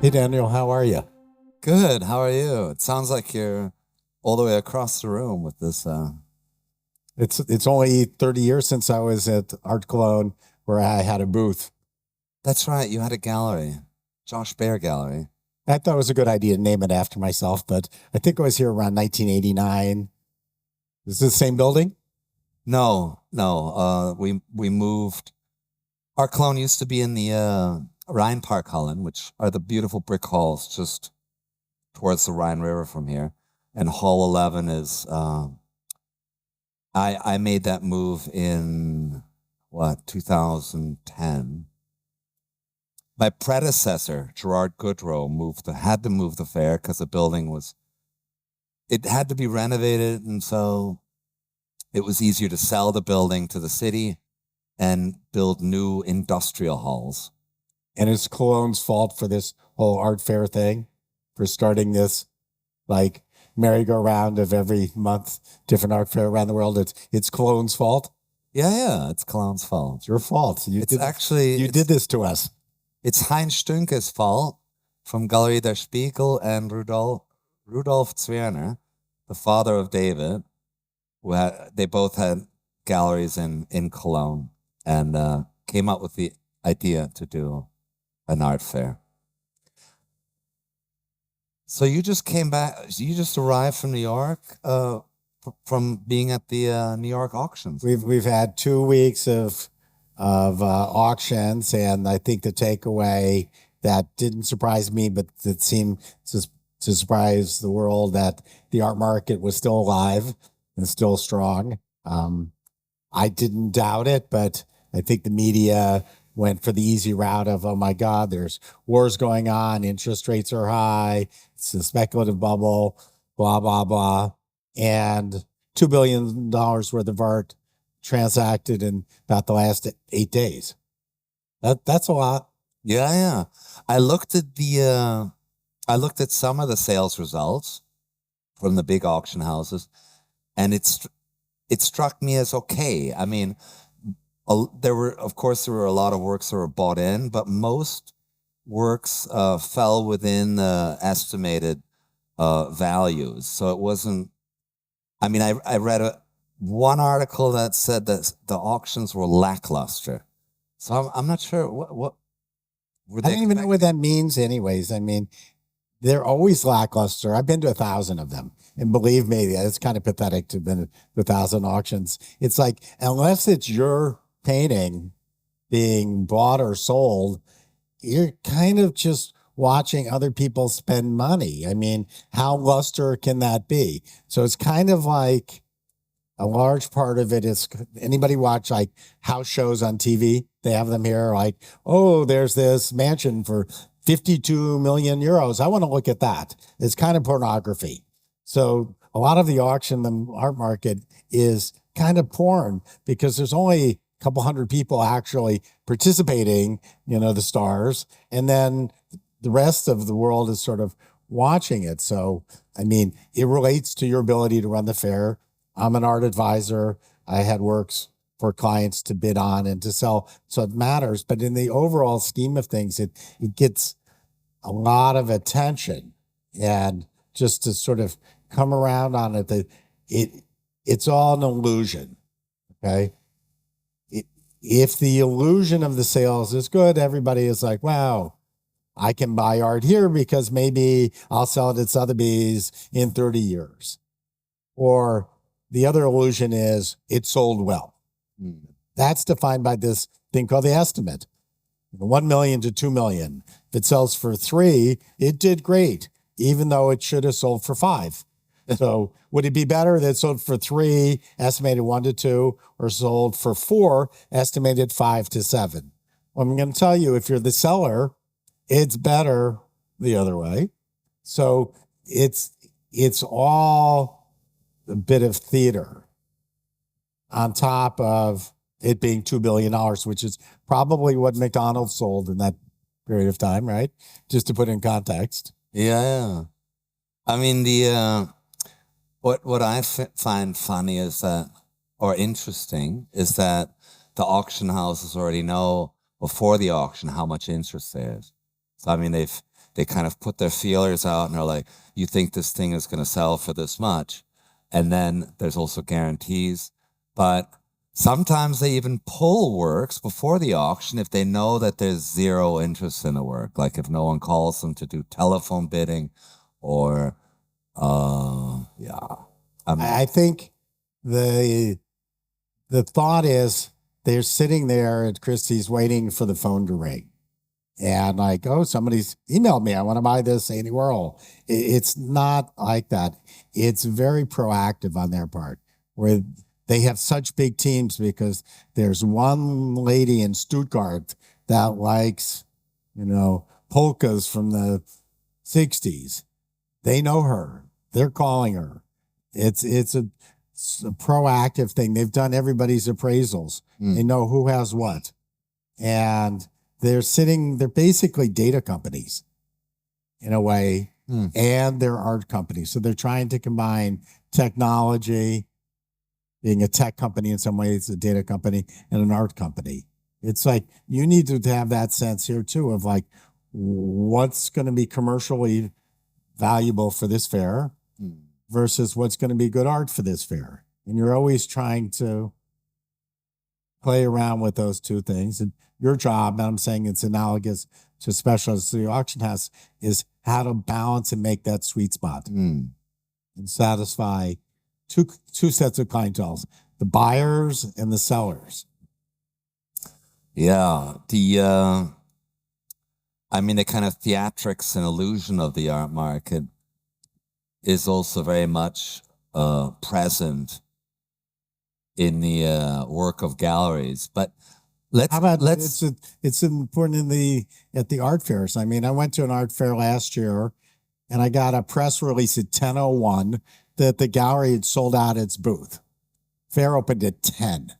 Hey, Daniel, how are you? Good. How are you? It sounds like you're all the way across the room with this. It's only 30 years since I was at Art Cologne where I had a booth. That's right. You had a gallery, Josh Baer Gallery. I thought it was a good idea to name it after myself, but I think I was here around 1989. Is this the same building? No, no. We moved. Art Cologne used to be in the Rhine Park Holland, which are the beautiful brick halls just towards the Rhine River from here. And Hall 11 is. I made that move in 2010. My predecessor, Gerard Goodrow, had to move the fair because the building it had to be renovated. And so it was easier to sell the building to the city and build new industrial halls. And it's Cologne's fault for this whole art fair thing, for starting this like merry-go-round of every month, different art fair around the world. It's Cologne's fault. Yeah, it's Cologne's fault. It's your fault. You did this to us. It's Heinz Stünke's fault from Galerie der Spiegel and Rudolf Zwirner, the father of David. They both had galleries in Cologne and came up with the idea to do an art fair. So you just came back. You just arrived from New York, from being at the New York auctions. We've had 2 weeks of auctions, and I think the takeaway that didn't surprise me, but that seemed to surprise the world, that the art market was still alive and still strong. I didn't doubt it, but I think the media went for the easy route of, oh my God, there's wars going on, interest rates are high, it's a speculative bubble, blah, blah, blah. And $2 billion worth of art transacted in about the last 8 days. That's a lot. Yeah. I looked at some of the sales results from the big auction houses, and it struck me as okay. I mean, there were a lot of works that were bought in, but most works fell within the estimated values. So it wasn't. I mean, I read one article that said that the auctions were lackluster. So I'm not sure what were they. I don't even know what that means, anyways. I mean, they're always lackluster. I've been to 1,000 of them, and believe me, it's kind of pathetic to have been to 1,000 auctions. It's like, unless it's your painting being bought or sold, you're kind of just watching other people spend money. I mean, how luster can that be? So it's kind of like a large part of it is, anybody watch like house shows on TV? They have them here, like, oh, there's this mansion for 52 million euros. I want to look at that. It's kind of pornography. So a lot of the auction, the art market, is kind of porn, because there's only a couple hundred people actually participating, the stars, and then the rest of the world is sort of watching it. So, I mean, it relates to your ability to run the fair. I'm an art advisor. I had works for clients to bid on and to sell, so it matters. But in the overall scheme of things, it gets a lot of attention. And just to sort of come around on it, it's all an illusion. Okay. If the illusion of the sales is good, everybody is like, wow, I can buy art here because maybe I'll sell it at Sotheby's in 30 years. Or the other illusion is it sold well. That's defined by this thing called the estimate. 1 million to 2 million. If it sells for 3, it did great, even though it should have sold for 5. So would it be better that it sold for 3, estimated 1 to 2, or sold for 4, estimated 5 to 7? Well, I'm going to tell you, if you're the seller, it's better the other way. So it's all a bit of theater on top of it being $2 billion, which is probably what McDonald's sold in that period of time, right? Just to put in context. Yeah. I mean, what I find funny is that, or interesting, is that the auction houses already know before the auction how much interest there is. So I mean, they kind of put their feelers out and are like, you think this thing is going to sell for this much. And then there's also guarantees. But sometimes they even pull works before the auction if they know that there's zero interest in the work. Like if no one calls them to do telephone bidding or, yeah. I think the thought is they're sitting there at Christie's waiting for the phone to ring. And like, oh, somebody's emailed me. I want to buy this Andy Warhol. It's not like that. It's very proactive on their part, where they have such big teams because there's one lady in Stuttgart that likes, polkas from the 60s. They know her. They're calling her. It's a proactive thing. They've done everybody's appraisals. They know who has what. And they're basically data companies in a way, and they're art companies. So they're trying to combine technology, being a tech company in some ways, a data company, and an art company. It's like you need to have that sense here too of like what's going to be commercially valuable for this fair versus what's going to be good art for this fair. And you're always trying to play around with those two things. And your job, and I'm saying it's analogous to specialists the auction house, is how to balance and make that sweet spot and satisfy two sets of clientele, the buyers and the sellers. Yeah. The kind of theatrics and illusion of the art market is also very much present in the work of galleries. But it's important at the art fairs. I went to an art fair last year and I got a press release at 10:01 that the gallery had sold out its booth. Fair opened at 10.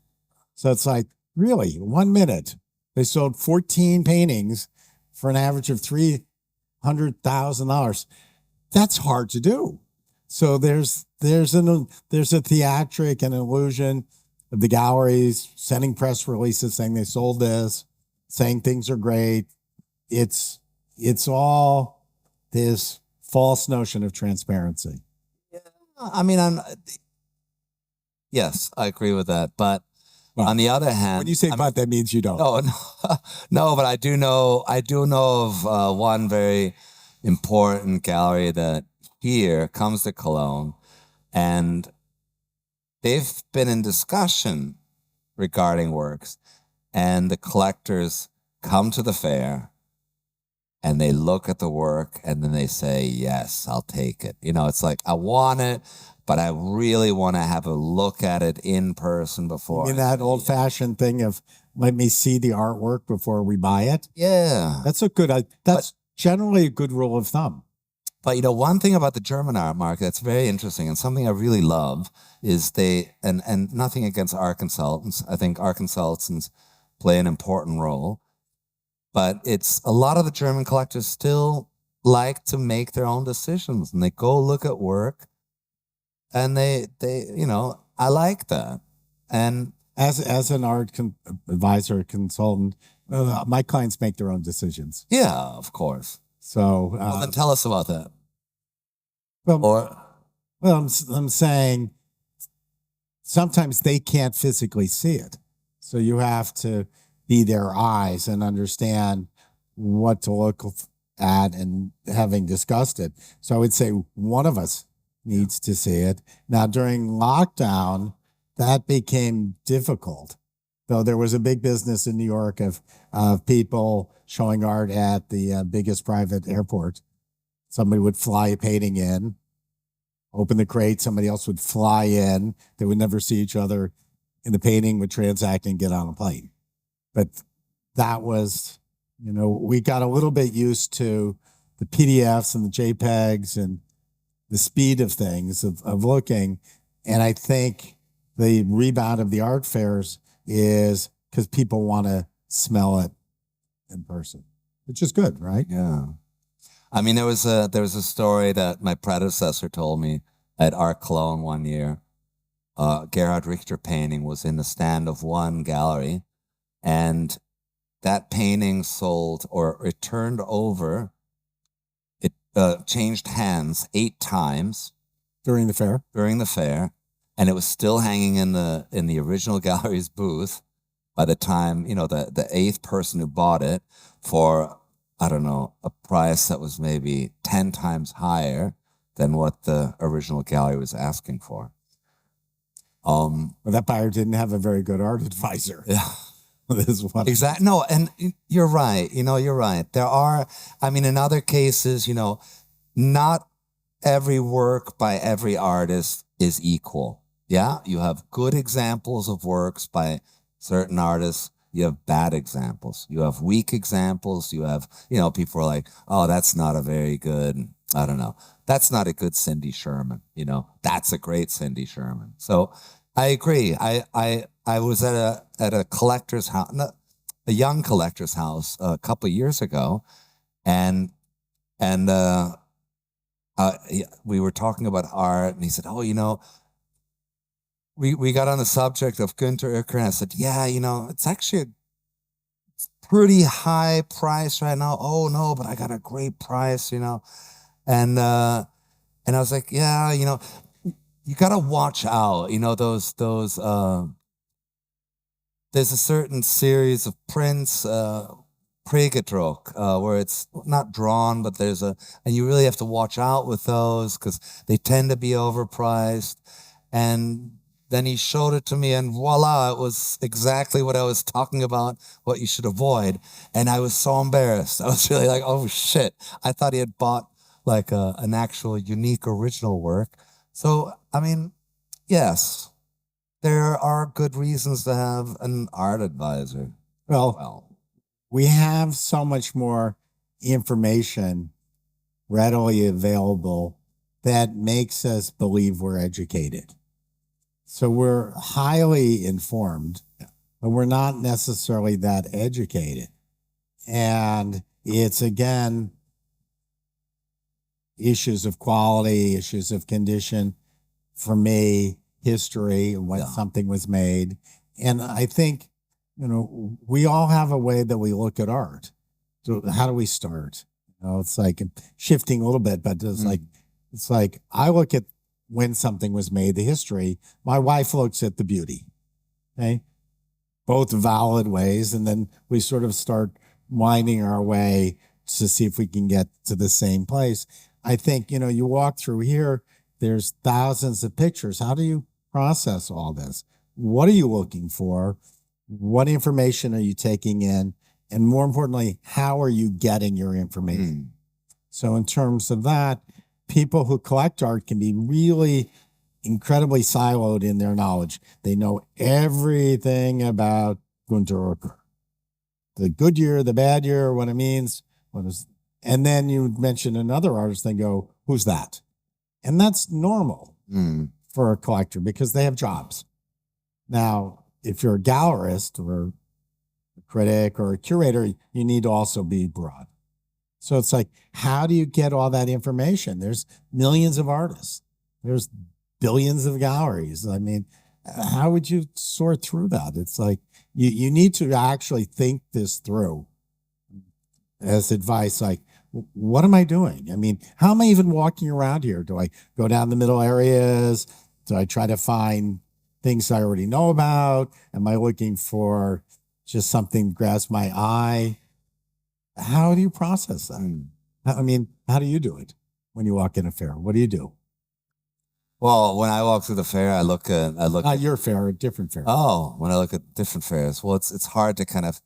So it's like, really, 1 minute. They sold 14 paintings for an average of $300,000. That's hard to do. So there's a theatric and illusion of the galleries sending press releases saying they sold this, saying things are great. It's all this false notion of transparency. Yes, I agree with that. But on the other hand, when you say "but," that means you don't. No, but I do know of one very important gallery that here comes to Cologne, and they've been in discussion regarding works, and the collectors come to the fair and they look at the work and then they say, yes, I'll take it. It's like, I want it, but I really want to have a look at it in person before. That old-fashioned thing of let me see the artwork before we buy it. Yeah. That's generally a good rule of thumb. But one thing about the German art market that's very interesting and something I really love is and nothing against art consultants. I think art consultants play an important role. But it's a lot of the German collectors still like to make their own decisions, and they go look at work, and they I like that. And as an art advisor, consultant, my clients make their own decisions. Yeah, of course. So then tell us about that. I'm saying sometimes they can't physically see it, so you have to be their eyes and understand what to look at, and having discussed it. So I would say one of us needs to see it. Now, during lockdown, that became difficult, though there was a big business in New York of people showing art at the biggest private airport. Somebody would fly a painting in, open the crate, somebody else would fly in. They would never see each other, and the painting would transact and get on a plane. But that was, we got a little bit used to the PDFs and the JPEGs and the speed of things, of looking. And I think the rebound of the art fairs is because people want to smell it in person, which is good, right? Yeah. There was a story that my predecessor told me at Art Cologne one year. Gerhard Richter painting was in the stand of one gallery, and that painting sold, or it turned over changed hands 8 times During the fair? during the fair, and it was still hanging in the original gallery's booth by the time, you know, the 8th person who bought it for, I don't know, a price that was maybe 10 times higher than what the original gallery was asking for. Well, that buyer didn't have a very good art advisor. Yeah. This is what Exactly. No, and you're right. You know, you're right. There are, I mean, in other cases, you know, not every work by every artist is equal. Yeah. You have good examples of works by certain artists. You have bad examples. You have weak examples. You have, you know, people are like, oh, that's not a very good, I don't know. That's not a good Cindy Sherman. You know, that's a great Cindy Sherman. So I agree. I was at a collector's house, a young collector's house a couple of years ago, and we were talking about art, and he said, "Oh, you know, we got on the subject of Günter Uecker," and I said, "Yeah, you know, it's actually a pretty high price right now." "Oh no, but I got a great price, you know," and I was like, "Yeah, you know, you got to watch out, you know, those." There's a certain series of prints, Prägedruck, where it's not drawn, but and you really have to watch out with those because they tend to be overpriced. And then he showed it to me, and voila, it was exactly what I was talking about, what you should avoid. And I was so embarrassed. I was really like, oh shit. I thought he had bought like an actual unique original work. So, I mean, yes. There are good reasons to have an art advisor. Well, we have so much more information readily available that makes us believe we're educated. So we're highly informed, but we're not necessarily that educated. And it's, again, issues of quality, issues of condition, for me, history and when something was made. And I think, you know, we all have a way that we look at art. So how do we start? You know, it's like shifting a little bit, but it's like I look at when something was made, the history. My wife looks at the beauty. Okay. Both valid ways. And then we sort of start winding our way to see if we can get to the same place. I think, you know, you walk through here, there's thousands of pictures. How do you process all this? What are you looking for? What information are you taking in? And more importantly, how are you getting your information? So in terms of that, people who collect art can be really incredibly siloed in their knowledge. They know everything about Günter Uecker, the good year, the bad year, what it means, and then you mention another artist, they go, who's that? And that's normal for a collector because they have jobs. Now, if you're a gallerist or a critic or a curator, you need to also be broad. So it's like, how do you get all that information? There's millions of artists. There's billions of galleries. I mean, how would you sort through that? It's like, you need to actually think this through as advice, like, what am I doing? I mean, how am I even walking around here? Do I go down the middle areas? Do I try to find things I already know about? Am I looking for just something that grabs my eye? How do you process that? I mean, how do you do it when you walk in a fair? What do you do? Well, when I walk through the fair, I look Not your fair, a different fair. Oh, when I look at different fairs, well, it's hard to kind of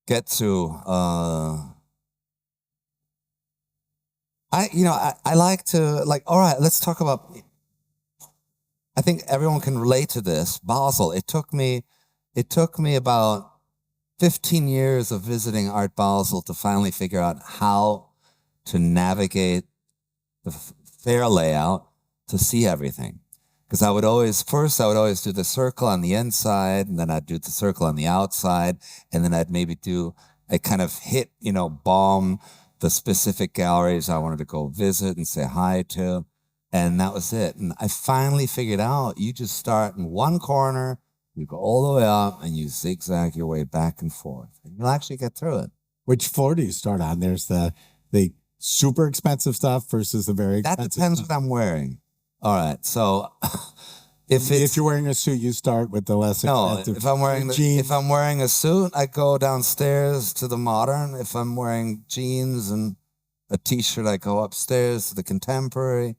get to. I like to, like, all right, let's talk about, I think everyone can relate to this. Basel. It took me about 15 years of visiting Art Basel to finally figure out how to navigate the fair layout to see everything. Because I would always do the circle on the inside, and then I'd do the circle on the outside, and then I'd kind of hit, bomb the specific galleries I wanted to go visit and say hi to. And that was it. And I finally figured out you just start in one corner, you go all the way up, and you zigzag your way back and forth. And you'll actually get through it. Which floor do you start on? There's the super expensive stuff versus the very That expensive depends stuff? what I'm wearing. All right, so if you're wearing a suit, you start with the less no, expensive. if I'm wearing a suit, I go downstairs to the modern. If I'm wearing jeans and a t-shirt, I go upstairs to the contemporary.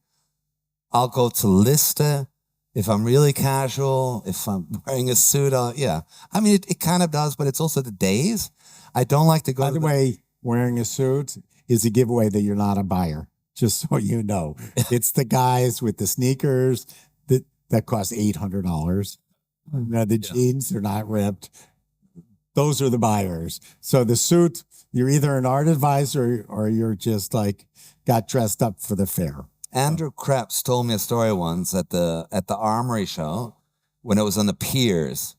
I'll go to Lista. If I'm really casual, if I'm wearing a suit, yeah. I mean, it kind of does, but it's also the days. I don't like to go By to the the way, wearing a suit is a giveaway that you're not a buyer. Just so you know, it's the guys with the sneakers that cost $800. The jeans, they're not ripped. Those are the buyers. So the suit, you're either an art advisor or you're just like got dressed up for the fair. Andrew Krebs told me a story once at the Armory show when it was on the piers.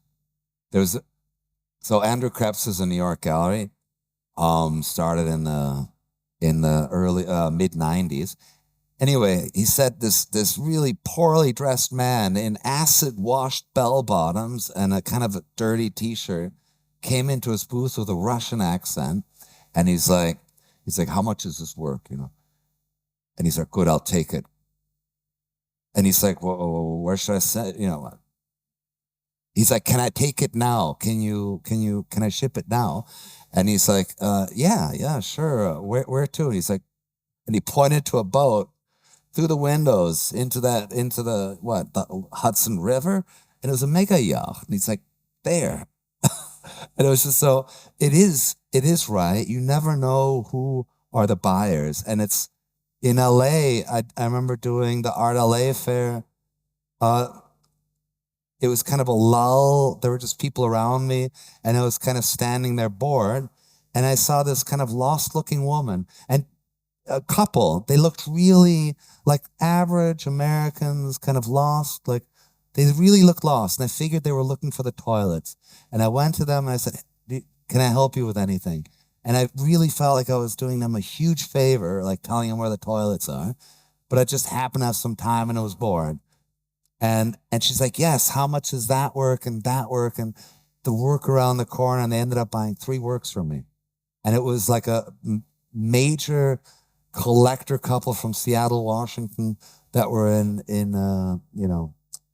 So Andrew Krebs is a New York gallery. Started in the early mid '90s. Anyway, he said this really poorly dressed man in acid washed bell bottoms and a kind of a dirty T-shirt came into his booth with a Russian accent, and he's like, how much is this work? And he's like, good, I'll take it. And he's like, well, where should I send? He's like, can I take it now? Can I ship it now? And he's like, yeah, sure. Where to? And he's like, and he pointed to a boat through the windows into the Hudson River. And it was a mega yacht. And he's like, there. And it was just so, it is right. You never know who are the buyers. And it's in LA. I remember doing the Art LA fair. It was kind of a lull. There were just people around me, and I was kind of standing there bored. And I saw this kind of lost looking woman and a couple. They looked really like average Americans, kind of lost. Like they really looked lost. And I figured they were looking for the toilets. And I went to them and I said, can I help you with anything? And I really felt like I was doing them a huge favor, like telling them where the toilets are. But I just happened to have some time and I was bored. And she's like, yes, how much is that work and the work around the corner? And they ended up buying 3 works from me. And it was like a major collector couple from Seattle, Washington that were in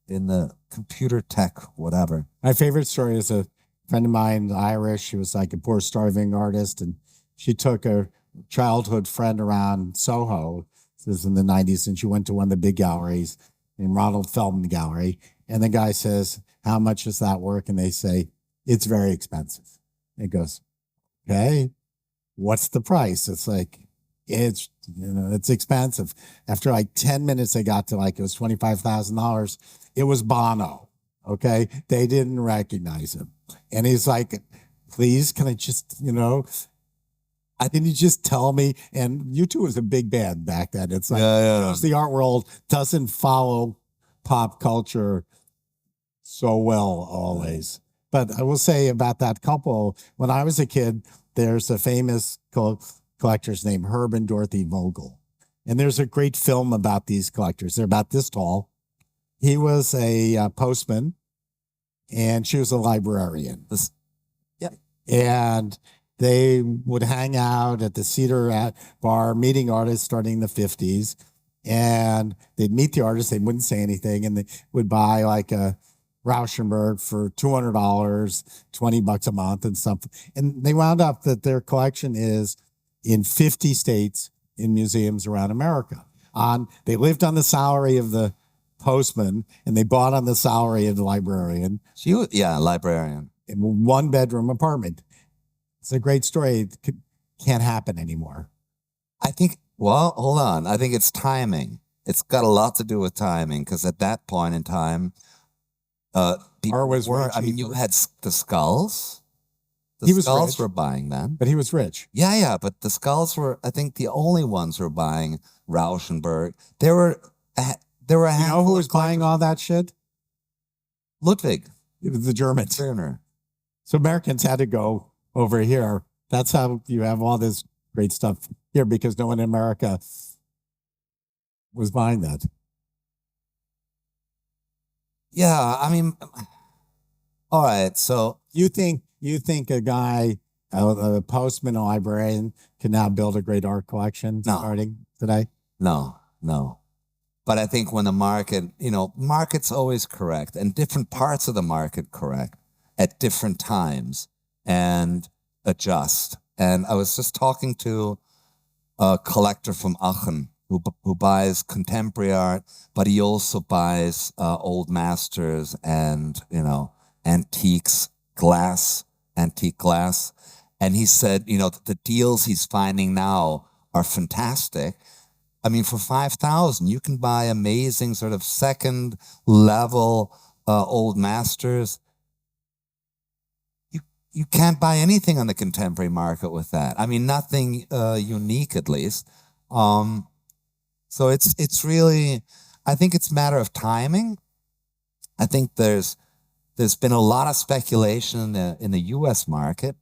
the computer tech, whatever. My favorite story is a friend of mine, Irish. She was like a poor starving artist, and she took a childhood friend around Soho. This was in the 90s, and she went to one of the big galleries in Ronald Feldman Gallery. And the guy says, how much is that work? And they say, it's very expensive. It goes, okay, what's the price? It's like, it's expensive. After like 10 minutes, they got to like, it was $25,000. It was Bono. Okay. They didn't recognize him. And he's like, please, can I just, didn't you just tell me? And U2 was a big band back then. It's like, because the art world doesn't follow pop culture so well always. But I will say about that couple, when I was a kid, there's a famous collectors named Herb and Dorothy Vogel. And there's a great film about these collectors. They're about this tall. He was a postman and she was a librarian. And they would hang out at the Cedar Bar, meeting artists starting in the 50s. And they'd meet the artists. They wouldn't say anything. And they would buy like a Rauschenberg for $200, $20 a month and something. And they wound up that their collection is in 50 states in museums around America. They lived on the salary of the postman and they bought on the salary of the librarian. Librarian. In a 1-bedroom apartment. It's a great story. It can't happen anymore. I think, hold on. I think it's timing. It's got a lot to do with timing because at that point in time, people you had the skulls. The skulls were buying then. But he was rich. Yeah, but the skulls were, I think, the only ones who were buying Rauschenberg. There were a handful. You know who was buying all that shit? Ludwig. It was the Germans. Turner. So Americans had to go over here. That's how you have all this great stuff here because no one in America was buying that. Yeah, I mean, all right. So you think a guy A postman, a librarian can now build a great art collection No. starting today. No. But I think when the market, market's always correct, and different parts of the market correct at different times and adjust. And I was just talking to a collector from Aachen who buys contemporary art, but he also buys old masters and antiques, antique glass. And he said, the deals he's finding now are fantastic. I mean, for 5,000, you can buy amazing sort of second level old masters. You can't buy anything on the contemporary market with that. I mean, nothing unique, at least. So it's really, I think it's a matter of timing. I think there's been a lot of speculation in the U.S. market,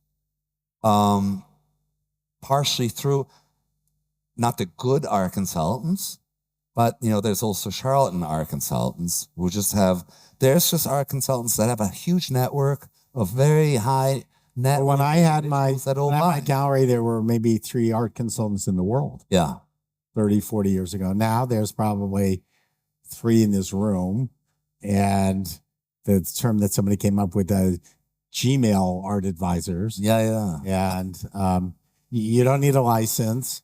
partially through not the good art consultants, but there's also charlatan art consultants who there's just art consultants that have a huge network of very high net. Well, when I had my gallery, there were maybe 3 art consultants in the world. Yeah. 30, 40 years ago. Now there's probably 3 in this room. And the term that somebody came up with, Gmail art advisors. Yeah. And you don't need a license.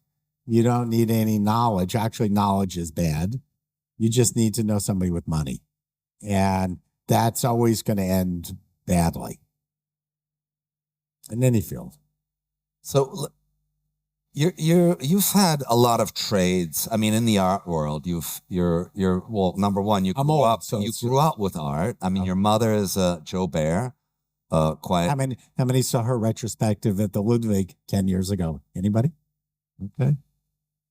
You don't need any knowledge. Actually, knowledge is bad. You just need to know somebody with money. And that's always going to end badly in any field. So you've had a lot of trades. I mean, in the art world, you're well, number one, you grew up with art. I mean, your mother is Joe Baer. How many saw her retrospective at the Ludwig 10 years ago? Anybody? Okay.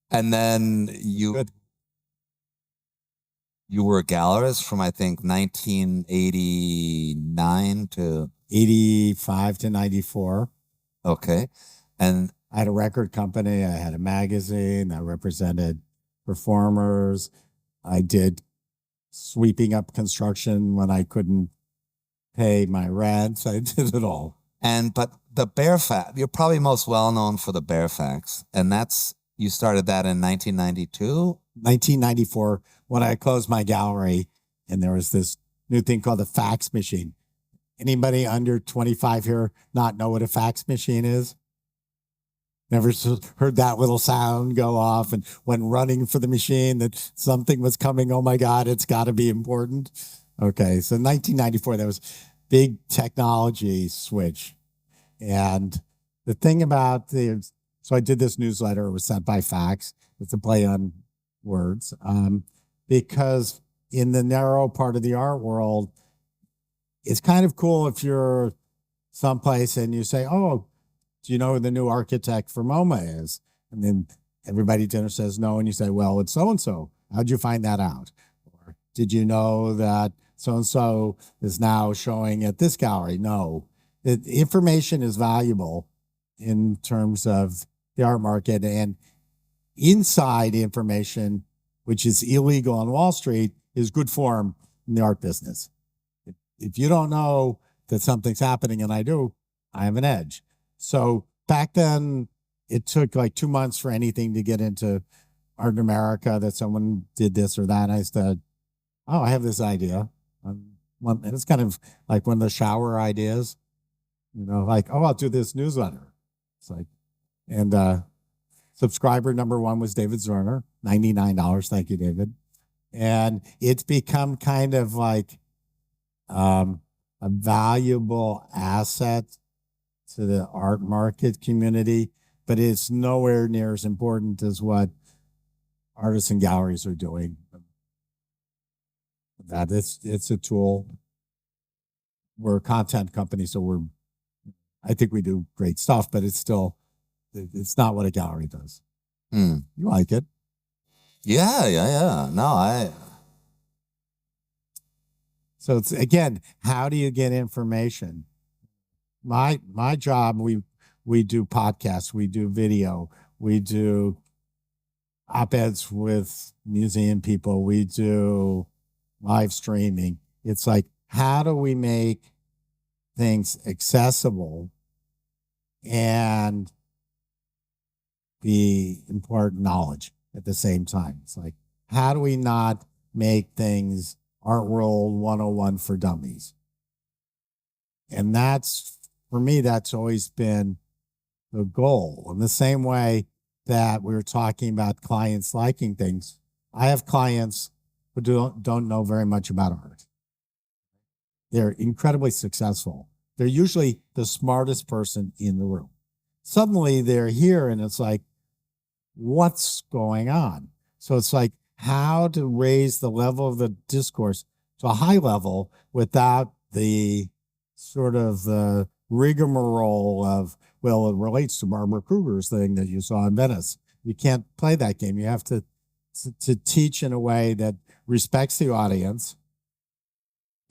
And then you were a gallerist from, I think, 1989 to 85 to 94. Okay. And I had a record company. I had a magazine. I represented performers. I did sweeping up construction when I couldn't pay my rent. I did it all. But the Baer Fact, you're probably most well known for the Baer Facts, and you started that in 1992? 1994, when I closed my gallery, and there was this new thing called the fax machine. Anybody under 25 here not know what a fax machine is? Never heard that little sound go off and went running for the machine that something was coming. Oh my God, it's got to be important. Okay, so 1994, that was big technology switch. And the thing about so I did this newsletter. It was sent by fax. It's a play on words. Because in the narrow part of the art world, it's kind of cool if you're someplace and you say, oh, do you know who the new architect for MoMA is? And then everybody at dinner says no. And you say, well, it's so-and-so. How'd you find that out? Or did you know that so-and-so is now showing at this gallery? No. Information is valuable in terms of the art market, and inside information, which is illegal on Wall Street, is good form in the art business. If you don't know that something's happening, and I do, I have an edge. So back then, it took like 2 months for anything to get into Art in America, that someone did this or that. And I said, oh, I have this idea. And it's kind of like one of the shower ideas, like, oh, I'll do this newsletter. It's like, and subscriber number 1 was David Zerner, $99. Thank you, David. And it's become kind of like a valuable asset to the art market community, but it's nowhere near as important as what artists and galleries are doing. That it's a tool. We're a content company, so I think we do great stuff, but it's not what a gallery does. You like it? Yeah. No, So it's, again, how do you get information? My job, we do podcasts, we do video, we do op-eds with museum people, we do live streaming. It's like, how do we make things accessible and the important knowledge at the same time. It's like, how do we not make things Art World 101 for dummies? And that's, for me, that's always been the goal. In the same way that we were talking about clients liking things, I have clients who don't know very much about art. They're incredibly successful. They're usually the smartest person in the room. Suddenly they're here and it's like, what's going on? So it's like how to raise the level of the discourse to a high level without the sort of the rigmarole of, well, it relates to Barbara Kruger's thing that you saw in Venice. You can't play that game. You have to teach in a way that respects the audience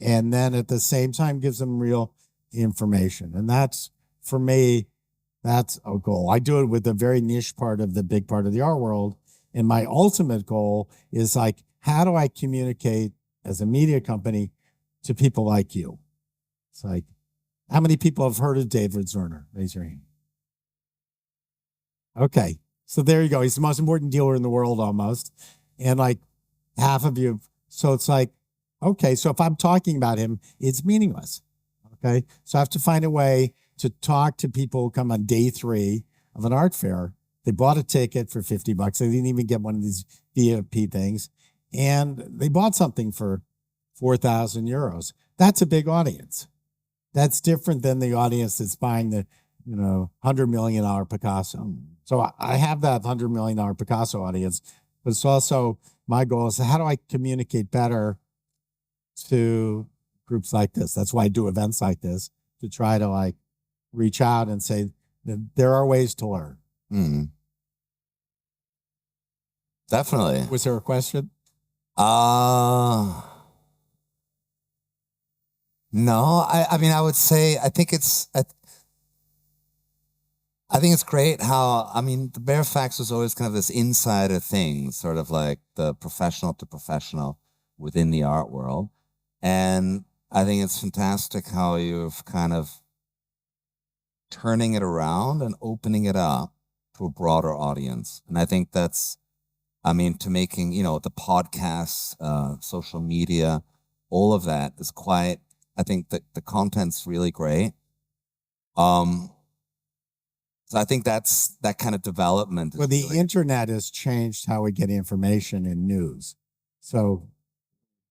and then at the same time gives them real information. And that's, for me, that's a goal. I do it with a very niche part of the big part of the art world. And my ultimate goal is like, how do I communicate as a media company to people like you? It's like, how many people have heard of David Zerner? Raise your hand. Okay. So there you go. He's the most important dealer in the world almost. And like half of you. So it's like, okay, so if I'm talking about him, it's meaningless. Okay. So I have to find a way to talk to people who come on day 3 of an art fair. They bought a ticket for $50. They didn't even get one of these VIP things. And they bought something for 4,000 euros. That's a big audience. That's different than the audience that's buying the, $100 million Picasso. So I have that $100 million Picasso audience, but it's also my goal is how do I communicate better to groups like this? That's why I do events like this, to try to like reach out and say that there are ways to learn. Mm. Definitely. Was there a question? No, I mean, I would say, I think it's great how, I mean, the Bare Facts was always kind of this insider thing, sort of like the professional to professional within the art world. And I think it's fantastic how you've kind of turning it around and opening it up to a broader audience. And I think that's, I mean, to making, the podcasts, social media, all of that is quite, I think that the content's really great. So I think that's that kind of development. Well, the internet has changed how we get information and news. So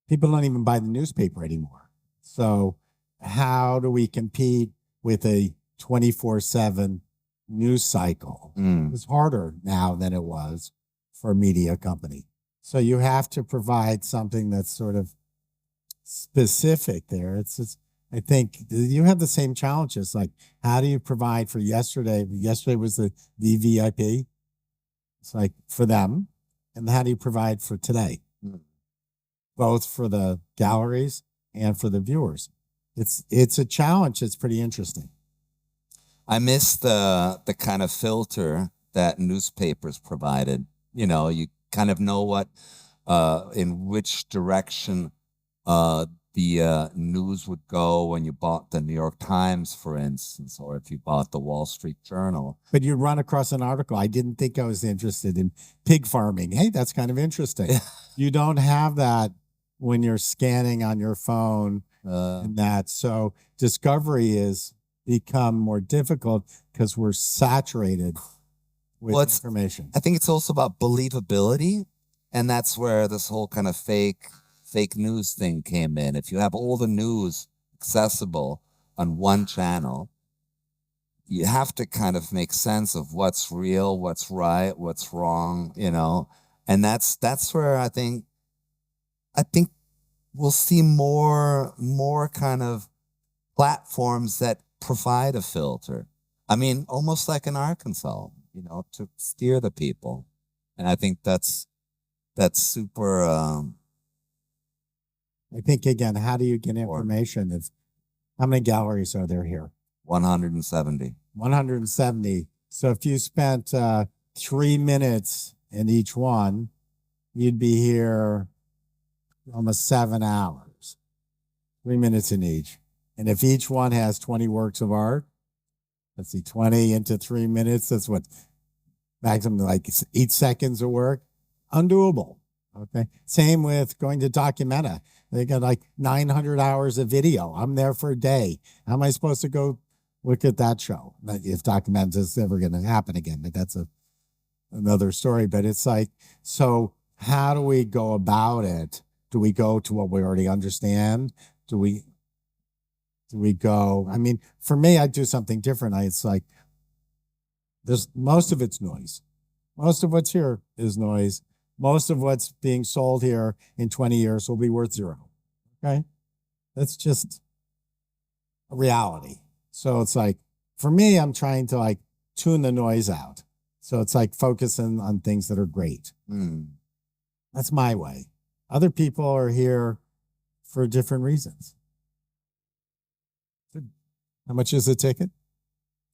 people don't even buy the newspaper anymore. So how do we compete with a 24/7 news cycle? It's harder now than it was for a media company. So you have to provide something that's sort of specific there. I think you have the same challenges. Like, how do you provide for yesterday? Yesterday was the VVIP. It's like for them. And how do you provide for today? Both for the galleries and for the viewers. It's a challenge. It's pretty interesting. I miss the kind of filter that newspapers provided. You kind of know what, in which direction the news would go when you bought the New York Times, for instance, or if you bought the Wall Street Journal. But you'd run across an article. I didn't think I was interested in pig farming. Hey, that's kind of interesting. You don't have that when you're scanning on your phone and that. So discovery is become more difficult because we're saturated with information. I think it's also about believability. And that's where this whole kind of fake news thing came in. If you have all the news accessible on one channel, you have to kind of make sense of what's real, what's right, what's wrong, and that's where I think we'll see more kind of platforms that provide a filter. I mean, almost like an art consultant, to steer the people. And I think that's super. I think, again, how do you get information? How many galleries are there here? 170. 170. So if you spent 3 minutes in each one, you'd be here almost 7 hours. 3 minutes in each. And if each one has 20 works of art, let's see, 20 into 3 minutes. That's what maximum, like 8 seconds of work. Undoable. Okay. Same with going to Documenta. They got like 900 hours of video. I'm there for a day. How am I supposed to go look at that show? If Documenta is ever going to happen again, but that's another story. But it's like, so how do we go about it? Do we go to what we already understand? Do we go? I mean, for me, I do something different. It's like, there's most of it's noise. Most of what's here is noise. Most of what's being sold here in 20 years will be worth zero. Okay. That's just a reality. So it's like, for me, I'm trying to like tune the noise out. So it's like focusing on things that are great. That's my way. Other people are here for different reasons. How much is a ticket?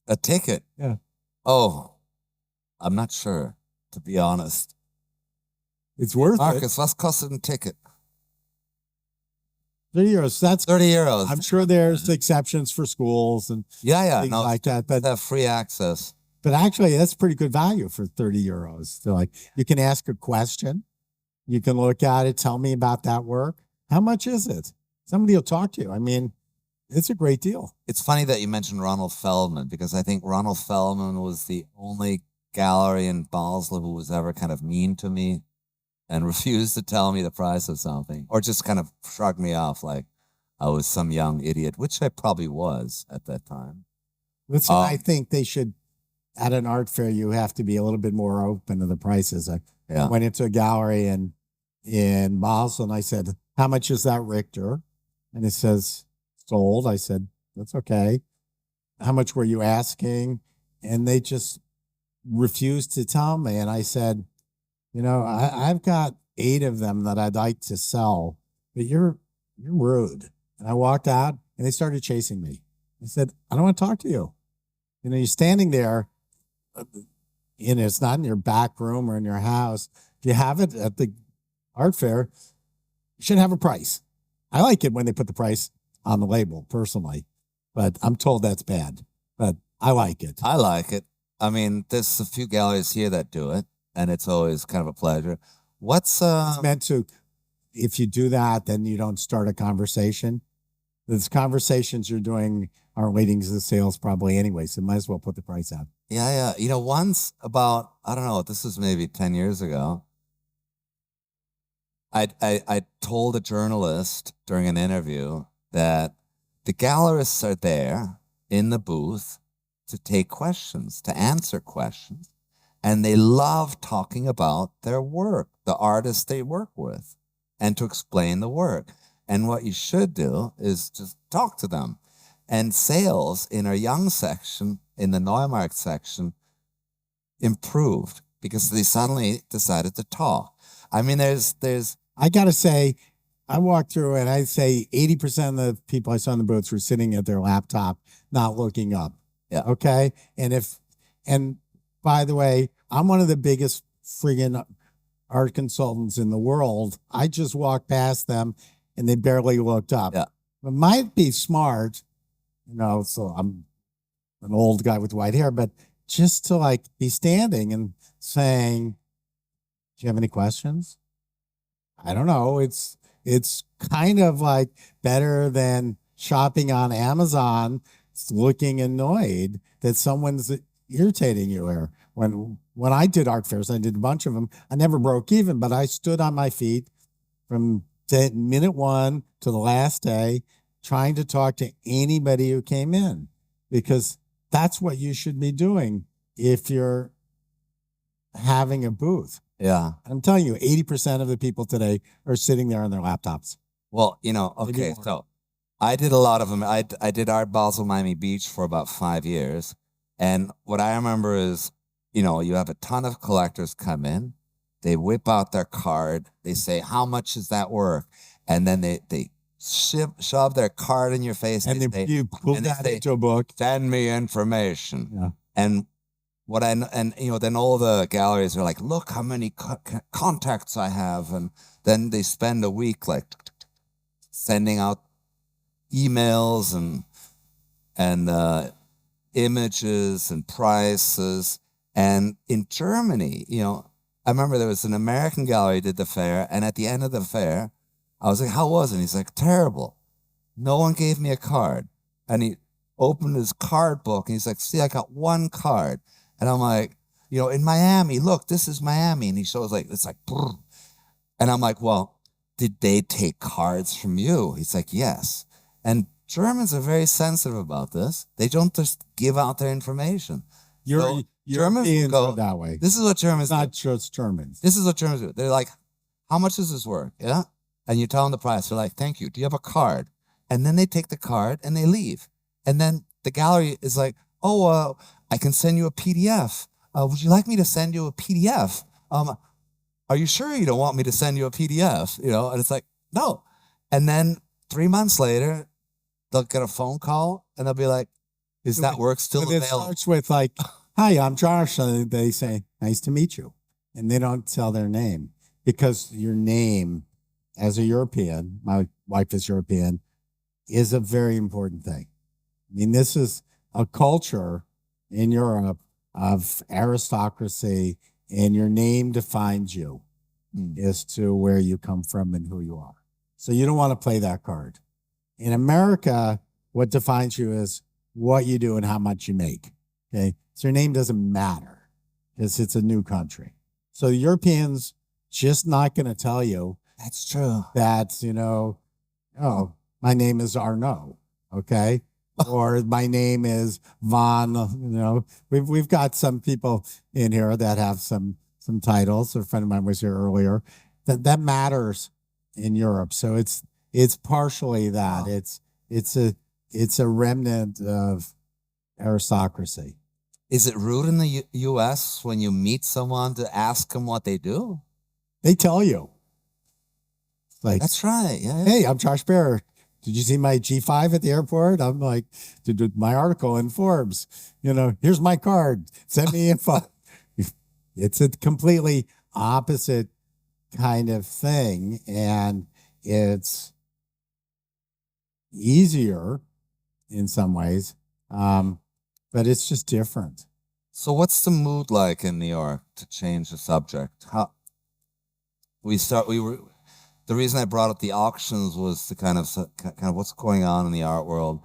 A ticket? Yeah. Oh, I'm not sure, to be honest. It's worth Marcus, what's costing a ticket? €30. That's €30. I'm sure there's exceptions for schools and things like that, but have free access. But actually, that's pretty good value for €30. So like, you can ask a question, you can look at it, tell me about that work. How much is it? Somebody will talk to you. I mean, it's a great deal. It's funny that you mentioned Ronald Feldman, because I think Ronald Feldman was the only gallery in Basel who was ever kind of mean to me and refused to tell me the price of something, or just kind of shrugged me off like I was some young idiot, which I probably was at that time. Listen, I think they should, at an art fair, you have to be a little bit more open to the prices. I went into a gallery in Basel and I said, how much is that Richter? And it says, sold. I said, that's okay. How much were you asking? And they just refused to tell me. And I said, I've got 8 of them that I'd like to sell, but you're rude. And I walked out and they started chasing me. I said, I don't want to talk to you. You're standing there, it's not in your back room or in your house. If you have it at the art fair, you should have a price. I like it when they put the price on the label personally, but I'm told that's bad, but I like it. I like it. I mean, there's a few galleries here that do it, and it's always kind of a pleasure. It's meant to, if you do that, then you don't start a conversation. Those conversations you're doing aren't leading to the sales probably anyway, so might as well put the price out. Yeah. Once about, I don't know, this was maybe 10 years ago, I told a journalist during an interview that the gallerists are there in the booth to take questions, to answer questions, and they love talking about their work, the artists they work with, and to explain the work. And what you should do is just talk to them. And sales in our young section, in the Neumarkt section, improved because they suddenly decided to talk. I mean, I got to say, I walked through and I'd say 80% of the people I saw in the booths were sitting at their laptop, not looking up. Yeah. Okay. And by the way, I'm one of the biggest friggin' art consultants in the world. I just walked past them and they barely looked up. Yeah. It might be smart, so I'm an old guy with white hair, but just to like be standing and saying, do you have any questions? I don't know. It's kind of like better than shopping on Amazon, looking annoyed that someone's irritating you here. When I did art fairs, I did a bunch of them. I never broke even, but I stood on my feet from minute 1 to the last day, trying to talk to anybody who came in, because that's what you should be doing if you're having a booth. Yeah. I'm telling you, 80% of the people today are sitting there on their laptops. Well, okay, so I did a lot of them. I did Art Basel Miami Beach for about 5 years. And what I remember is, you have a ton of collectors come in, they whip out their card, they say, how much is that worth? And then they shove their card in your face. And you pull that into a book. Send me information. Yeah. And then all the galleries are like, look how many contacts I have. And then they spend a week like sending out emails and images and prices. And in Germany, I remember there was an American gallery did the fair, and at the end of the fair, I was like, "How was it?" And he's like, "Terrible. No one gave me a card." And he opened his card book, and he's like, "See, I got one card." And I'm like, in Miami, look, this is Miami. And he shows it's like, brr. And I'm like, well, did they take cards from you? He's like, yes. And Germans are very sensitive about this. They don't just give out their information. So Germans Europeans go are that way. This is what Germans do. Not just Germans. This is what Germans do. They're like, how much is this worth? Yeah. And you tell them the price. They're like, thank you. Do you have a card? And then they take the card and they leave. And then the gallery is like, oh, I can send you a PDF. Would you like me to send you a PDF? Are you sure you don't want me to send you a PDF? And it's like, no. And then 3 months later, they'll get a phone call and they'll be like, is that work still But available? it starts with like, hi, I'm Josh. And they say, nice to meet you. And they don't tell their name because your name as a European, my wife is European, is a very important thing. I mean, this is a culture in Europe of aristocracy, and your name defines you as to where you come from and who you are. So you don't want to play that card. In America, what defines you is what you do and how much you make. Okay. So your name doesn't matter because it's a new country. So the Europeans just not going to tell you That's true. that, oh, my name is Arnaud. Okay. Or my name is Von, we've got some people in here that have some titles. A friend of mine was here earlier. That matters in Europe. So it's partially that. Wow. It's a remnant of aristocracy. Is it rude in the U.S. when you meet someone to ask them what they do? They tell you. Like, that's right. Yeah. Hey, I'm Josh Baer. Did you see my G5 at the airport? I'm like, did my article in Forbes. Here's my card. Send me info. It's a completely opposite kind of thing. And it's easier in some ways, but it's just different. So what's the mood like in New York, to change the subject? The reason I brought up the auctions was to kind of what's going on in the art world.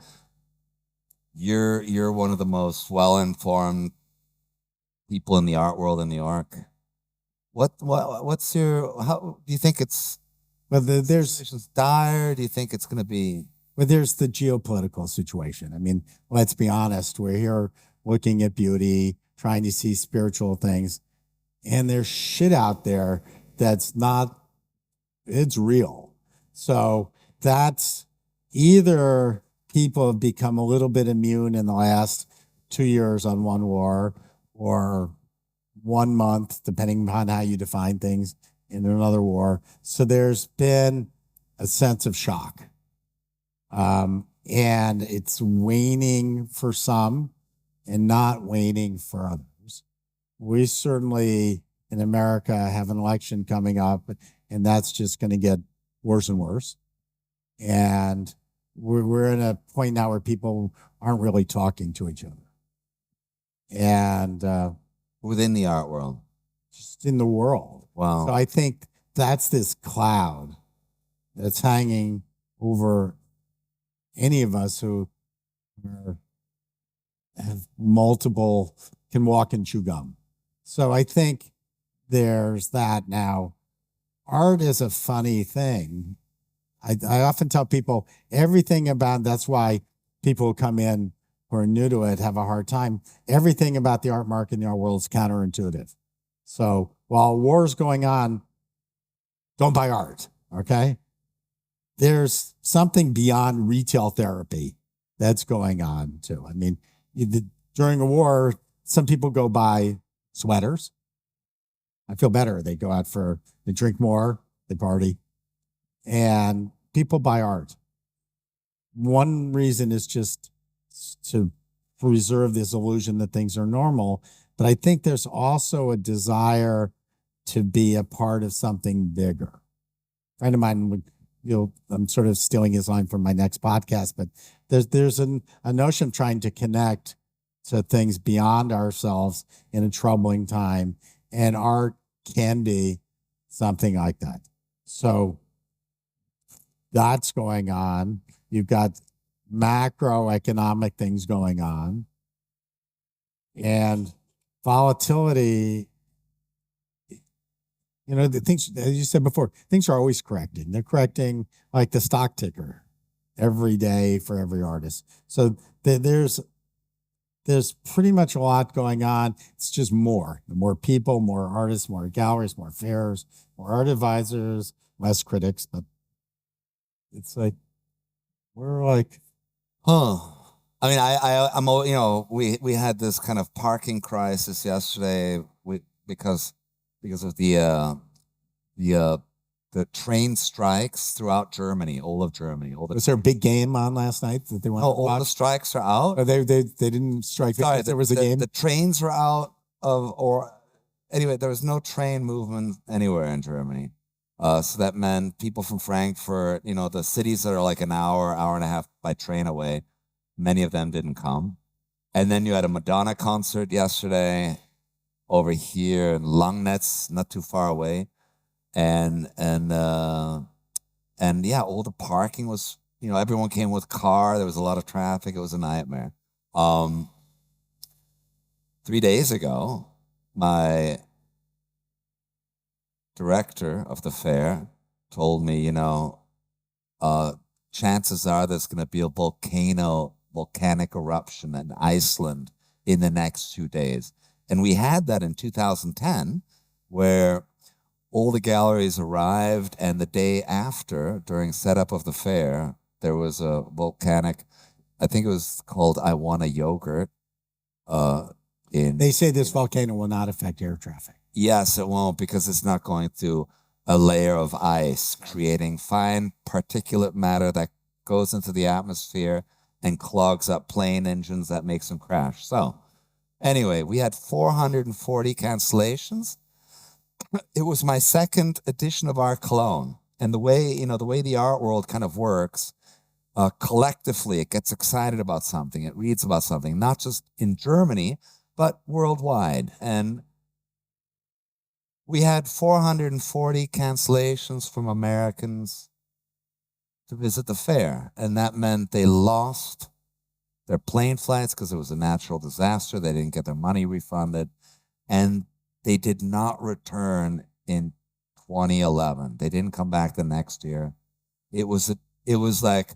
You're one of the most well-informed people in the art world in New York. What's your, how do you think it's, well, there's dire? Do you think it's going to be? Well, there's the geopolitical situation. I mean, let's be honest. We're here looking at beauty, trying to see spiritual things, and there's shit out there that's not, it's real. So that's either people have become a little bit immune in the last 2 years on one war, or 1 month, depending on how you define things, in another war. So there's been a sense of shock. And it's waning for some and not waning for others. We certainly in America have an election coming up, and that's just going to get worse and worse. And we're in a point now where people aren't really talking to each other. And within the art world, just in the world. Wow. So I think that's this cloud that's hanging over any of us who have multiple, can walk and chew gum. So I think there's that now. Art is a funny thing. I often tell people everything about, that's why people who come in who are new to it have a hard time. Everything about the art market in the art world is counterintuitive. So while war's going on, don't buy art, okay? There's something beyond retail therapy that's going on too. I mean, during a war, some people go buy sweaters. I feel better. They go out they drink more, they party, and people buy art. One reason is just to preserve this illusion that things are normal. But I think there's also a desire to be a part of something bigger. A friend of mine I'm sort of stealing his line from my next podcast, but there's a notion of trying to connect to things beyond ourselves in a troubling time. And art can be something like that. So that's going on. You've got macroeconomic things going on. And volatility, the things, as you said before, things are always correcting. They're correcting like the stock ticker every day for every artist. So there's pretty much a lot going on. It's just more people, more artists, more galleries, more fairs, more art advisors, less critics. But it's like, we're like, I mean, I'm we had this kind of parking crisis yesterday because of the train strikes throughout Germany, all of Germany. Was there a big game on last night that they wanted to watch? All the strikes are out. Or they didn't strike. Sorry, there was a game. The trains were out anyway. There was no train movement anywhere in Germany. So that meant people from Frankfurt, the cities that are like an hour and a half by train away, many of them didn't come. And then you had a Madonna concert yesterday over here in Langnetz, not too far away. And yeah, all the parking was, everyone came with car. There was a lot of traffic. It was a nightmare. 3 days ago, my director of the fair told me, chances are there's going to be a volcanic eruption in Iceland in the next 2 days. And we had that in 2010, where all the galleries arrived, and the day after, during setup of the fair, there was a volcanic, I think it was called I Want a Yogurt. They say this volcano will not affect air traffic. Yes, it won't, because it's not going through a layer of ice, creating fine particulate matter that goes into the atmosphere and clogs up plane engines that makes them crash. So anyway, we had 440 cancellations. It was my second edition of Art Cologne. And the way the art world kind of works, collectively, it gets excited about something. It reads about something, not just in Germany, but worldwide. And we had 440 cancellations from Americans to visit the fair. And that meant they lost their plane flights because it was a natural disaster. They didn't get their money refunded. And they did not return in 2011. They didn't come back the next year. It was like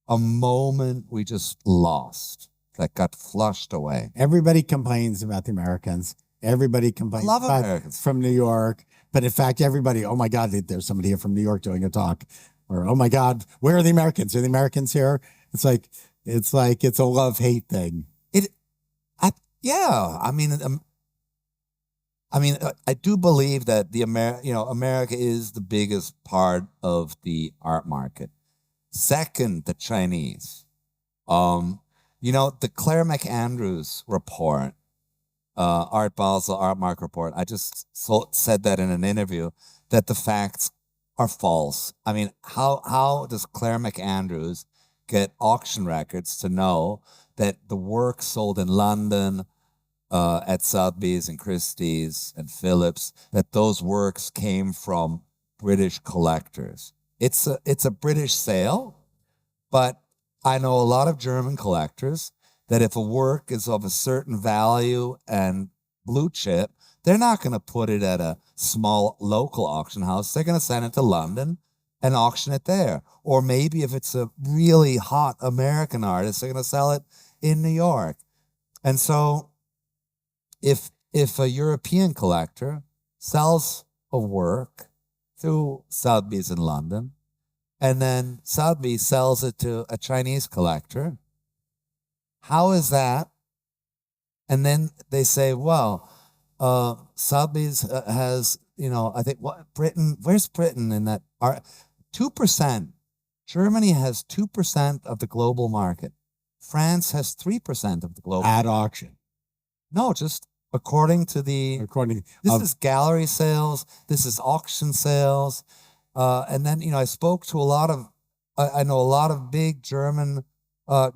a moment we just lost that got flushed away. Everybody complains about the Americans. Everybody complains about Americans from New York. But in fact, everybody, oh my God, there's somebody here from New York doing a talk. Or, oh my God, where are the Americans? Are the Americans here? It's like it's a love-hate thing. I do believe that America is the biggest part of the art market. Second, the Chinese. The Claire McAndrews report, Art Basel Art Mark report. I just said that in an interview, that the facts are false. I mean, how does Claire McAndrews get auction records to know that the work sold in London, at Sotheby's and Christie's and Phillips, that those works came from British collectors? It's a British sale, but I know a lot of German collectors that if a work is of a certain value and blue chip, they're not going to put it at a small local auction house. They're going to send it to London and auction it there. Or maybe if it's a really hot American artist, they're going to sell it in New York. And so if a European collector sells a work through Sotheby's in London, and then Sotheby's sells it to a Chinese collector, how is that? And then they say, well, Sotheby's has, I think, Britain, where's Britain in that? 2%. Germany has 2% of the global market. France has 3% of the global at auction. No, just according to this is gallery sales, this is auction sales. And then, I spoke to I know a lot of big German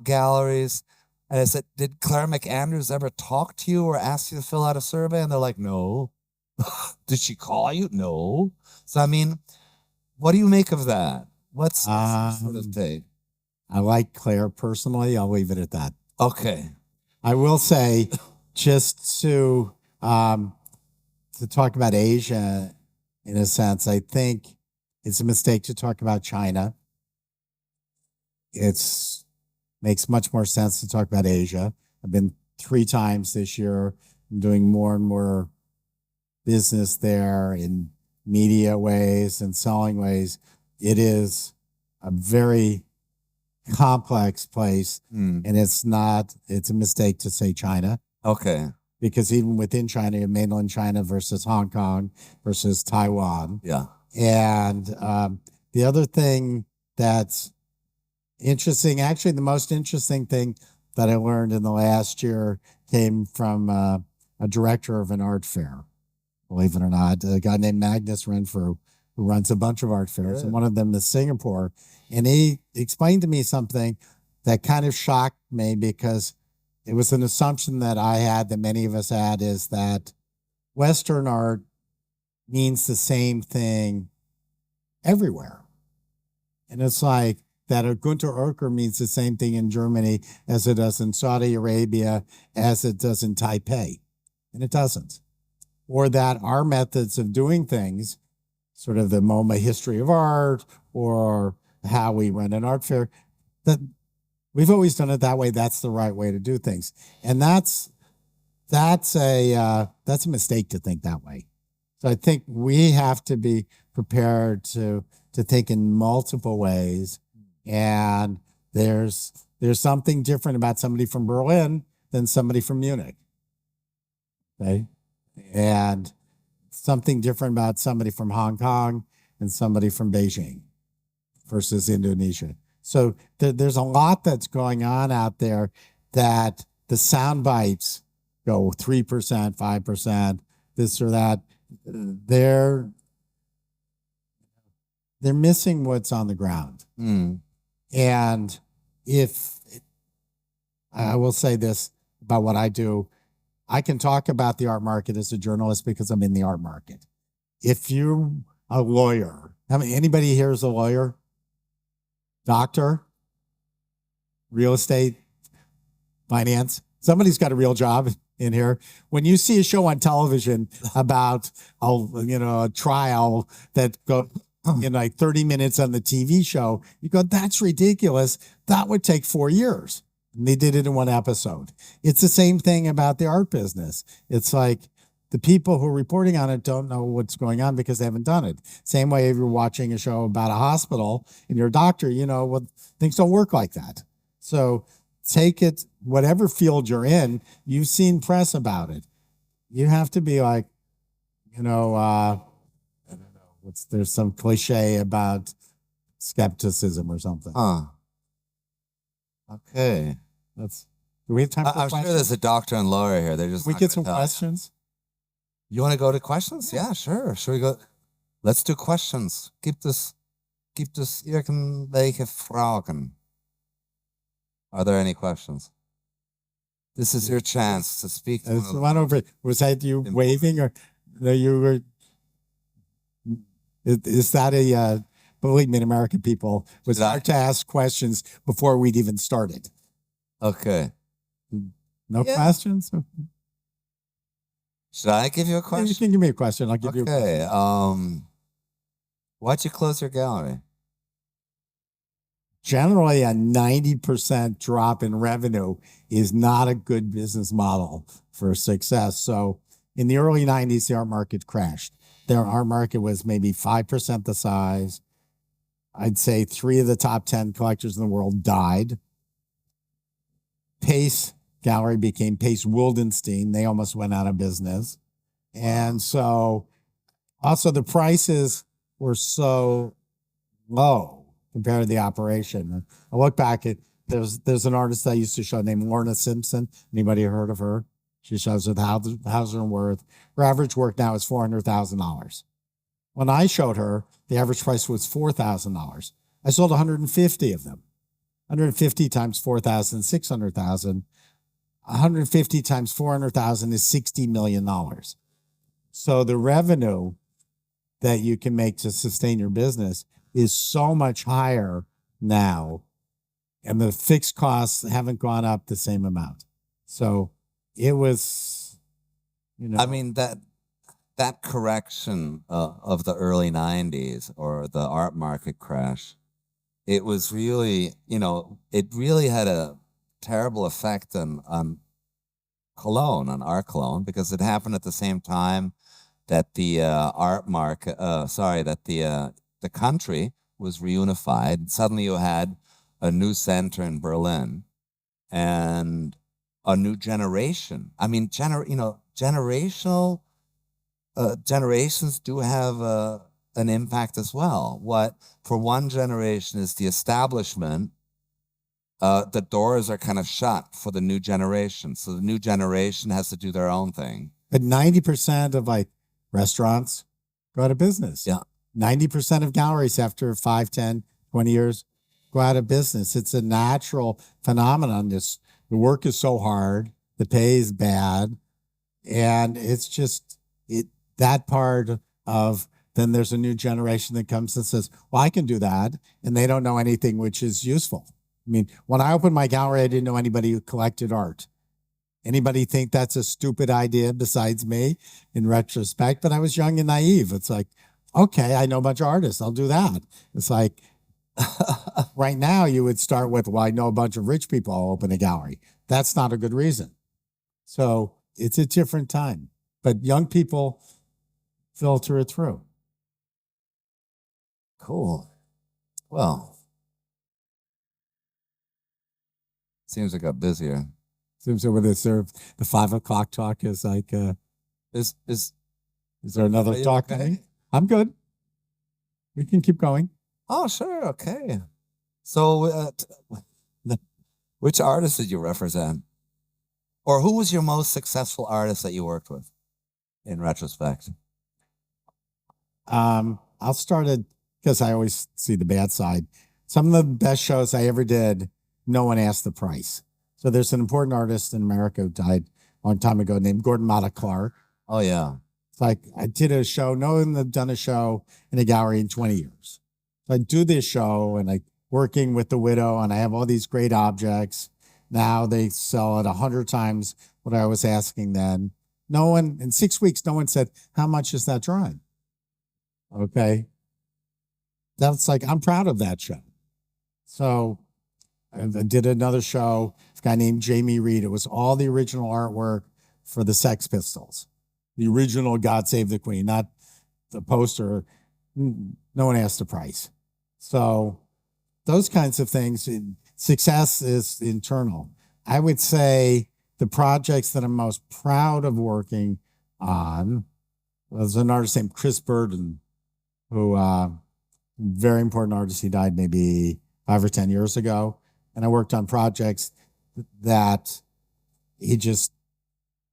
galleries, And I said, did Claire McAndrews ever talk to you or ask you to fill out a survey? And they're like, no. Did she call you? No. So, I mean, what do you make of that? What's your sort of take? I like Claire personally. I'll leave it at that. Okay. I will say, just to talk about Asia, in a sense, I think it's a mistake to talk about China. It's makes much more sense to talk about Asia. I've been 3 times this year. I'm doing more and more business there in media ways and selling ways. It is a very complex place, and it's a mistake to say China. Okay. Because even within China, you have mainland China versus Hong Kong versus Taiwan. Yeah. And the other thing that's interesting, actually the most interesting thing that I learned in the last year came from a director of an art fair, believe it or not, a guy named Magnus Renfrew, who runs a bunch of art fairs, and one of them is Singapore. And he explained to me something that kind of shocked me, because it was an assumption that I had, that many of us had, is that Western art means the same thing everywhere. And it's like that a Gunter Oerker means the same thing in Germany as it does in Saudi Arabia, as it does in Taipei. And it doesn't. Or that our methods of doing things, sort of the MoMA history of art, or how we run an art fair, that we've always done it that way. That's the right way to do things. And that's a mistake to think that way. So I think we have to be prepared to think in multiple ways. And there's something different about somebody from Berlin than somebody from Munich. Okay. And something different about somebody from Hong Kong and somebody from Beijing versus Indonesia. So there's a lot that's going on out there, that the sound bites go 3%, 5%, this or that. They're missing what's on the ground. And if I will say this about what I do, I can talk about the art market as a journalist because I'm in the art market. If you're a lawyer, anybody here is a lawyer? Doctor? Real estate? Finance? Somebody's got a real job in here. When you see a show on television about a trial that goes in like 30 minutes on the TV show, you go, that's ridiculous. That would take 4 years. And they did it in 1 episode. It's the same thing about the art business. It's like the people who are reporting on it don't know what's going on because they haven't done it. Same way if you're watching a show about a hospital and you're a doctor, things don't work like that. So take it, whatever field you're in, you've seen press about it. You have to be like, I don't know, there's some cliche about skepticism or something. Okay. Do we have time for questions? I'm sure there's a doctor and lawyer here. They're just. Can we get some questions? You want to go to questions? Yeah, sure. Should we go? Let's do questions. Gibt es irgendwelche Fragen? Are there any questions? This is your chance to speak. The one over. Was that you waving, or no? You were. Is that a? Believe me, American people, was hard to ask questions before we'd even started. Okay. No questions? Should I give you a question? You can give me a question. I'll give you a question. Okay. Why'd you close your gallery? Generally, a 90% drop in revenue is not a good business model for success. So in the early 90s, the art market crashed. Their art market was maybe 5% the size. I'd say 3 of the top 10 collectors in the world died. Pace Gallery became Pace Wildenstein. They almost went out of business. And so also the prices were so low compared to the operation. I look back at, there's an artist I used to show named Lorna Simpson. Anybody heard of her? She shows with Hauser and Wirth. Her average work now is $400,000. When I showed her, the average price was $4,000. I sold 150 of them. 150 times 4,000, 600,000. 150 times 400,000 is $60 million. So the revenue that you can make to sustain your business is so much higher now, and the fixed costs haven't gone up the same amount. So it was, I mean, that correction of the early 90s, or the art market crash, it was really, it really had a terrible effect on Cologne, on Art Cologne, because it happened at the same time that the art market, that the country was reunified. Suddenly you had a new center in Berlin and a new generation. I mean, generations do have an impact as well. What for one generation is the establishment, the doors are kind of shut for the new generation. So the new generation has to do their own thing. But 90% of like restaurants go out of business. Yeah. 90% of galleries after 5, 10, 20 years go out of business. It's a natural phenomenon. The work is so hard, the pay is bad, and it's just that part of, then there's a new generation that comes and says, well, I can do that. And they don't know anything which is useful. I mean, when I opened my gallery, I didn't know anybody who collected art. Anybody think that's a stupid idea besides me in retrospect? But I was young and naive. It's like, okay, I know a bunch of artists. I'll do that. It's like, right now you would start with, well, I know a bunch of rich people. I'll open a gallery. That's not a good reason. So it's a different time. But young people filter it through. Cool. Well, seems I got busier. Seems over there, sir. The 5 o'clock talk is like, Is there another talk? Okay? I'm good. We can keep going. Oh, sure. Okay. So, which artist did you represent? Or who was your most successful artist that you worked with in retrospect? I'll start it because I always see the bad side. Some of the best shows I ever did, no one asked the price. So there's an important artist in America who died a long time ago named Gordon Matta Clark. Oh, yeah. It's like I did a show. No one had done a show in a gallery in 20 years. So I do this show and I working with the widow and I have all these great objects. Now they sell it 100 times what I was asking then. No one, in 6 weeks, no one said, how much is that drawing? Okay. That's like, I'm proud of that show. So I did another show, a guy named Jamie Reed. It was all the original artwork for the Sex Pistols. The original God Save the Queen, not the poster. No one asked the price. So those kinds of things, success is internal. I would say the projects that I'm most proud of working on was an artist named Chris Burden, who very important artist. He died maybe 5 or 10 years ago. And I worked on projects that he just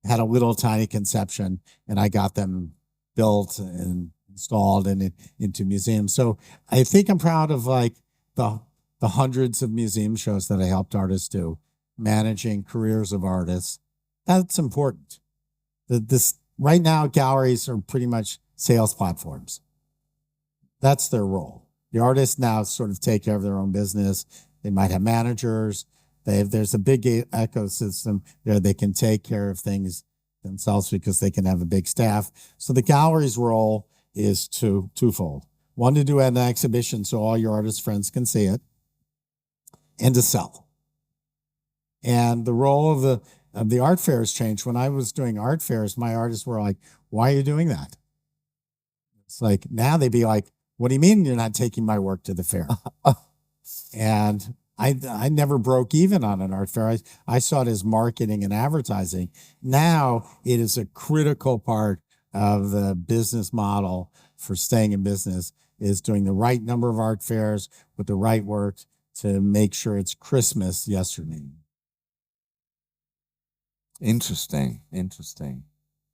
had a little tiny conception and I got them built and installed and into museums. So I think I'm proud of like the hundreds of museum shows that I helped artists do, managing careers of artists. That's important. Right now, galleries are pretty much sales platforms. That's their role. The artists now sort of take care of their own business. They might have managers. There's a big ecosystem there. They can take care of things themselves because they can have a big staff. So the gallery's role is twofold. One, to do an exhibition so all your artist friends can see it, and to sell. And the role of the art fairs changed. When I was doing art fairs, my artists were like, why are you doing that? It's like, now they'd be like, what do you mean you're not taking my work to the fair? And I never broke even on an art fair. I saw it as marketing and advertising. Now it is a critical part of the business model for staying in business, is doing the right number of art fairs with the right work to make sure it's Christmas yesterday. Interesting.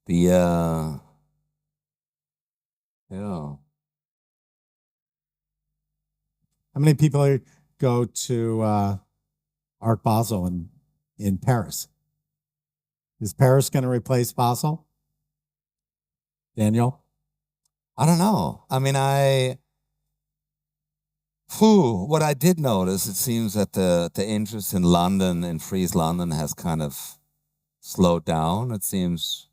The yeah. How many people go to Art Basel in Paris? Is Paris going to replace Basel? Daniel? I don't know. I mean, what I did notice, it seems that the interest in London, in Freeze London, has kind of slowed down. It seems,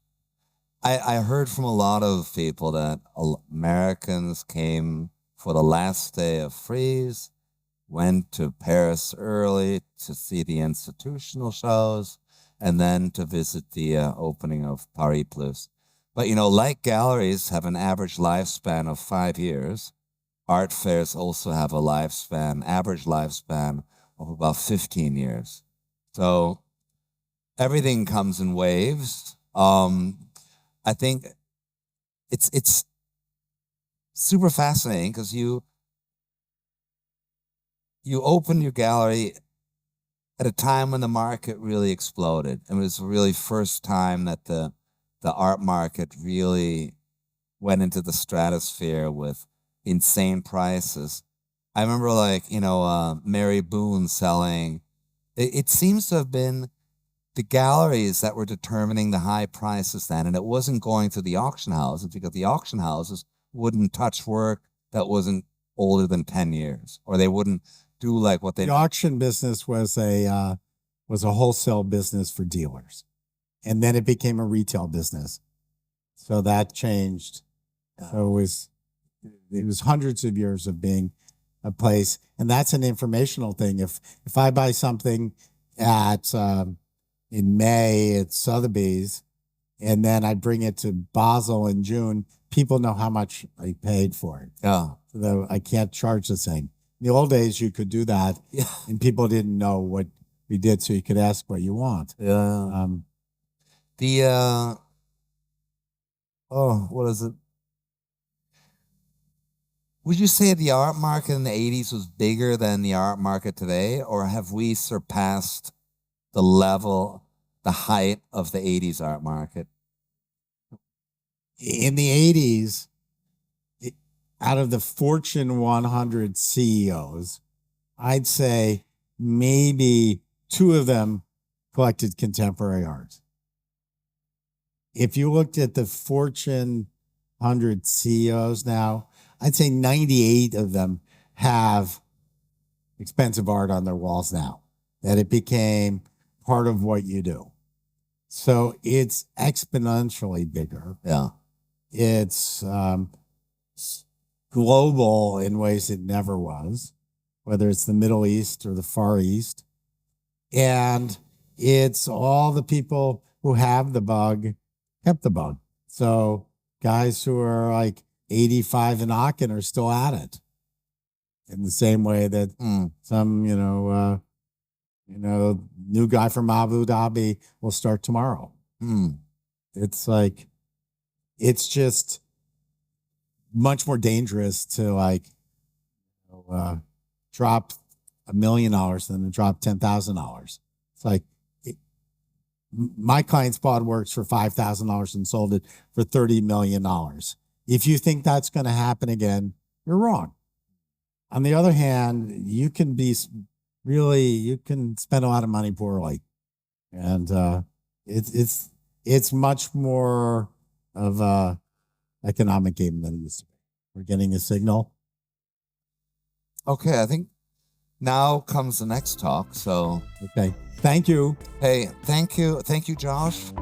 I heard from a lot of people that Americans came for the last day of Freeze, went to Paris early to see the institutional shows, and then to visit the opening of Paris Plus. But, like galleries have an average lifespan of 5 years, art fairs also have a average lifespan of about 15 years. So everything comes in waves. I think it's super fascinating because you open your gallery at a time when the market really exploded. It was really first time that the art market really went into the stratosphere with insane prices. I remember Mary Boone selling, it seems to have been the galleries that were determining the high prices then, and it wasn't going to the auction houses because the auction houses wouldn't touch work that wasn't older than 10 years, or they wouldn't do like what they... The auction business was a wholesale business for dealers. And then it became a retail business. So that changed. So it was hundreds of years of being a place. And that's an informational thing. If I buy something at in May at Sotheby's, and then I bring it to Basel in June, people know how much I paid for it. Yeah. So I can't charge the same. In the old days, you could do that, Yeah. and people didn't know what we did, so you could ask what you want. Yeah. What is it? Would you say the art market in the 80s was bigger than the art market today, or have we surpassed the height of the 80s art market? In the 80s, out of the Fortune 100 CEOs, I'd say maybe 2 of them collected contemporary art. If you looked at the Fortune 100 CEOs now, I'd say 98 of them have expensive art on their walls now, that it became part of what you do. So it's exponentially bigger. Yeah. It's global in ways it never was, whether it's the Middle East or the Far East. And it's all the people who have the bug kept the bug. So guys who are like 85 and knocking are still at it, in the same way that some, new guy from Abu Dhabi will start tomorrow. It's like, it's just much more dangerous to drop $1 million than to drop $10,000. It's like, my client's bought works for $5,000 and sold it for $30 million. If you think that's going to happen again, you're wrong. On the other hand, you can spend a lot of money poorly. And it's much more of a economic game than it used to be. We're getting a signal. Okay, I think now comes the next talk. So okay, thank you. Hey, thank you, Josh.